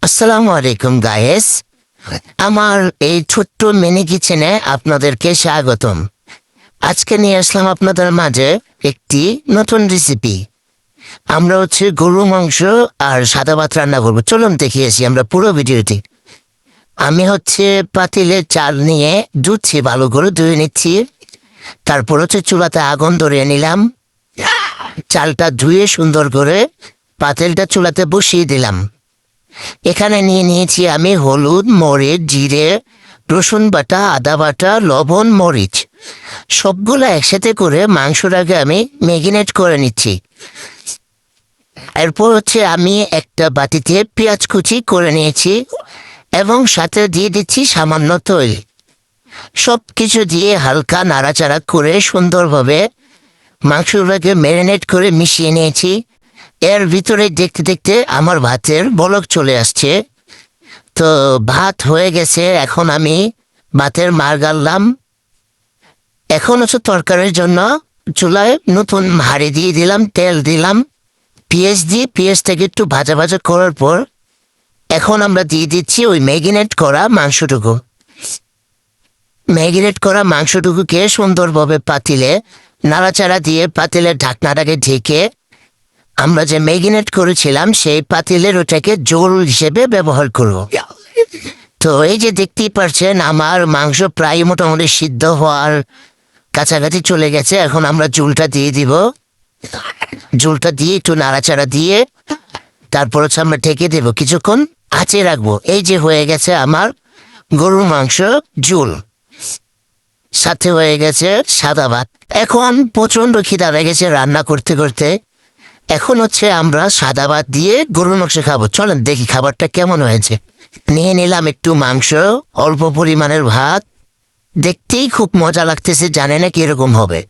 আসসালামু আলাইকুম গায়েস। আমার এই ছোট্ট মিনি কিচেনে আপনাদেরকে স্বাগতম। আজকে নিয়ে আসলাম আপনাদের মাঝে একটি নতুন রেসিপি। আমরা গরু মাংস আর সাদা ভাত রান্না করবো। চলুন দেখিয়েছি আমরা পুরো ভিডিওটি। আমি পাতিলে চাল নিয়ে ধুচ্ছি, ভালো করে ধুয়ে নিচ্ছি। তারপর চুলাতে আগুন ধরিয়ে নিলাম। চালটা ধুয়ে সুন্দর করে পাতিলটা চুলাতে বসিয়ে দিলাম। এখানে নিয়ে নিয়েছি আমি হলুদ, মরিচ, জিরে, রসুন বাটা, আদা বাটা, লবণ, মরিচ সবগুলো একসাথে করে মাংসটাকে আমি ম্যারিনেট করে নিচ্ছি। এরপর আমি একটা বাটিতে পেঁয়াজ কুচি করে নিয়েছি এবং সাথে দিয়ে দিচ্ছি সামান্য তৈল। সব কিছু দিয়ে হালকা নাড়াচাড়া করে সুন্দরভাবে মাংসটাকে ম্যারিনেট করে মিশিয়ে নিয়েছি। এর ভিতরে দেখতে দেখতে আমার ভাতের বলক চলে আসছে। তো ভাত হয়ে গেছে, এখন আমি ভাতের মার গাড়লাম। এখন তরকারির জন্য চুলায় নতুন হাঁড়ি দিয়ে দিলাম, তেল দিলাম, পেঁয়াজটাকে একটু ভাজা ভাজা করার পর এখন আমরা দিয়ে দিচ্ছি ওই ম্যারিনেট করা মাংসটুকুকে সুন্দরভাবে পাতিলে নাড়াচাড়া দিয়ে পাতিলের ঢাকনাটাকে ঢেকে আমরা যে ম্যারিনেট করেছিলাম সেই পাতিলের ওটাকে ঝোল হিসেবে ব্যবহার করব। তো এই যে দেখতেই পারছেন আমার মাংস প্রায় মোটামুটি সিদ্ধ হওয়ার কাছাকাছি চলে গেছে। এখন আমরা ঝোলটা দিয়ে দিব। ঝোলটা দিয়ে একটু নাড়াচাড়া দিয়ে তারপর আমরা ঢেকে দেবো, কিছুক্ষণ আঁচে রাখবো। এই যে হয়ে গেছে আমার গরুর মাংস ঝোল, সাথে হয়ে গেছে সাদা ভাত। এখন প্রচন্ড খিদা লেগেছে রান্না করতে করতে। এখন আমরা সাদা ভাত দিয়ে গরুর মাংস খাবো। চলেন দেখি খাবারটা কেমন হয়েছে। নিয়ে নিলাম একটু মাংস, অল্প পরিমাণের ভাত। দেখতেই খুব মজা লাগতেছে, জানে না কিরকম হবে।